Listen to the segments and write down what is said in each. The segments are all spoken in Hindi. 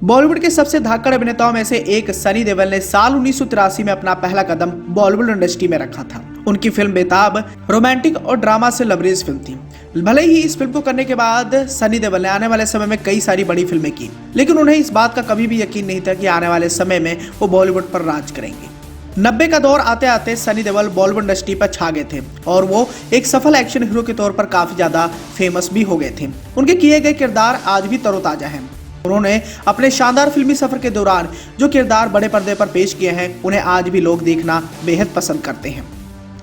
बॉलीवुड के सबसे धाकड़ अभिनेताओं में से एक सनी देओल ने साल 1983 में अपना पहला कदम बॉलीवुड इंडस्ट्री में रखा था। उनकी फिल्म बेताब रोमांटिक और ड्रामा से लबरेज फिल्म थी। भले ही इस फिल्म को करने के बाद सनी देओल ने आने वाले समय में कई सारी बड़ी फिल्में की, लेकिन उन्हें इस बात का कभी भी यकीन नहीं था कि आने वाले समय में वो बॉलीवुड पर राज करेंगे। 90 का दौर आते आते सनी देओल बॉलीवुड इंडस्ट्री पर छा गए थे और वो एक सफल एक्शन हीरो के तौर पर काफी ज्यादा फेमस भी हो गए थे। उनके किए गए किरदार आज भी तरोताजा हैं। उन्होंने अपने शानदार फिल्मी सफर के दौरान जो किरदार बड़े पर्दे पर पेश किए हैं, उन्हें आज भी लोग देखना बेहद पसंद करते हैं।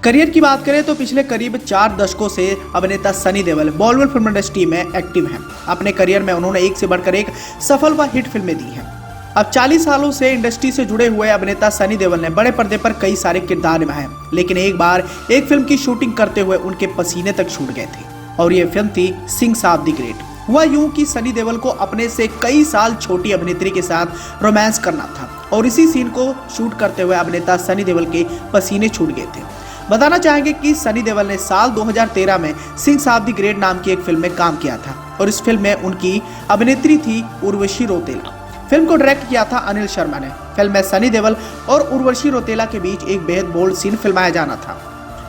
करियर की बात करें तो पिछले करीब 4 दशकों से अभिनेता सनी देओल बॉलीवुड फिल्म इंडस्ट्री में एक्टिव हैं। अपने करियर में उन्होंने एक से बढ़कर एक सफल व हिट फिल्में दी हैं। अब 40 सालों से इंडस्ट्री से जुड़े हुए अभिनेता सनी देओल ने बड़े पर्दे पर कई सारे किरदार निभाए, लेकिन एक बार एक फिल्म की शूटिंग करते हुए उनके पसीने तक छूट गए थे और ये फिल्म थी सिंह साब द ग्रेट। हुआ यूं कि सनी देओल को अपने से कई साल छोटी अभिनेत्री के साथ रोमांस करना था और इसी सीन को शूट करते हुए अभिनेता सनी देओल के पसीने छूट गए थे। बताना चाहेंगे कि सनी देओल ने साल 2013 में सिंह साब द ग्रेट नाम की एक फिल्म में काम किया था और इस फिल्म में उनकी अभिनेत्री थी उर्वशी रौतेला। फिल्म को डायरेक्ट किया था अनिल शर्मा ने। फिल्म में सनी देओल और उर्वशी रौतेला के बीच एक बेहद बोल्ड सीन फिल्माया जाना था।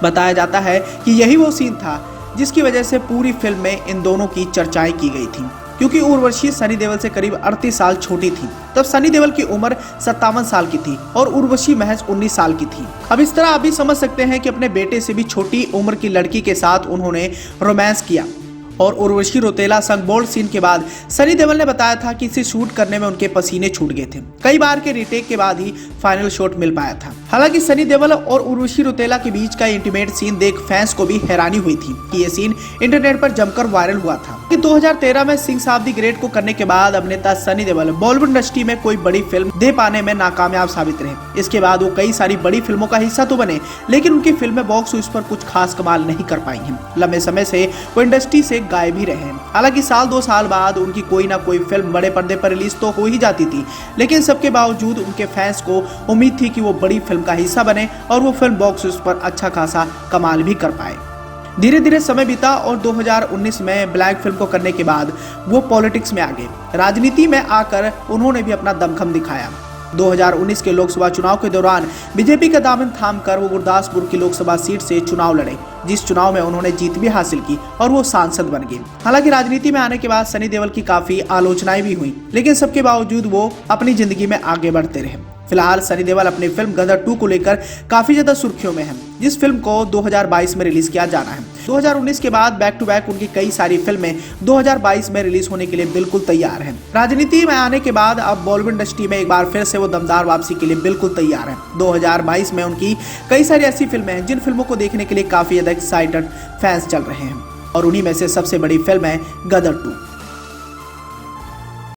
बताया जाता है कि यही वो सीन था जिसकी वजह से पूरी फिल्म में इन दोनों की चर्चाएं की गई थी, क्योंकि उर्वशी सनी देओल से करीब 38 साल छोटी थी। तब सनी देओल की उम्र 57 साल की थी और उर्वशी महज 19 साल की थी। अब इस तरह आप भी समझ सकते हैं कि अपने बेटे से भी छोटी उम्र की लड़की के साथ उन्होंने रोमांस किया और उर्वशी रौतेला संग बोल्ड सीन के बाद सनी देओल ने बताया था कि इसे शूट करने में उनके पसीने छूट गए थे। कई बार के रीटेक के बाद ही फाइनल शॉट मिल पाया था। हालांकि सनी देओल और उर्वशी रौतेला के बीच का इंटीमेट सीन देख फैंस को भी हैरानी हुई थी कि ये सीन इंटरनेट पर जमकर वायरल हुआ था। कि 2013 में सिंह साब द ग्रेट को करने के बाद अभिनेता सनी देओल बॉलीवुड इंडस्ट्री में कोई बड़ी फिल्म दे पाने में नाकामयाब साबित रहे। इसके बाद वो कई सारी बड़ी फिल्मों का हिस्सा तो बने, लेकिन उनकी फिल्में बॉक्स ऑफिस पर कुछ खास कमाल नहीं कर पाई हैं। लंबे समय से वो इंडस्ट्री से गायब ही रहे। हालांकि साल 2 साल बाद उनकी कोई ना कोई फिल्म बड़े पर्दे पर रिलीज तो हो ही जाती थी, लेकिन सबके बावजूद उनके फैंस को उम्मीद थी कि वो बड़ी फिल्म का हिस्सा बने और वो फिल्म बॉक्स ऑफिस पर अच्छा खासा कमाल भी कर पाए। धीरे धीरे समय बीता और 2019 में ब्लैक फिल्म को करने के बाद वो पॉलिटिक्स में आ गए। राजनीति में आकर उन्होंने भी अपना दमखम दिखाया। 2019 के लोकसभा चुनाव के दौरान बीजेपी का दामन थामकर वो गुरदासपुर की लोकसभा सीट से चुनाव लड़े, जिस चुनाव में उन्होंने जीत भी हासिल की और वो सांसद बन गए। हालांकि राजनीति में आने के बाद सनी देओल की काफी आलोचनाएं भी हुई, लेकिन सबके बावजूद वो अपनी जिंदगी में आगे बढ़ते रहे। फिलहाल सनी देओल अपनी फिल्म गदर 2 को लेकर काफी ज्यादा सुर्खियों में है, जिस फिल्म को 2022 में रिलीज किया जाना है। 2019 के बाद बैक टू बैक उनकी कई सारी फिल्में 2022 में रिलीज होने के लिए बिल्कुल तैयार हैं। राजनीति में आने के बाद अब बॉलीवुड इंडस्ट्री में एक बार फिर से वो दमदार वापसी के लिए बिल्कुल तैयार हैं। 2022 में उनकी कई सारी ऐसी फिल्में हैं जिन फिल्मों को देखने के लिए काफी ज्यादा एक्साइटेड फैंस चल रहे हैं और उन्हीं में से सबसे बड़ी फिल्म है गदर 2।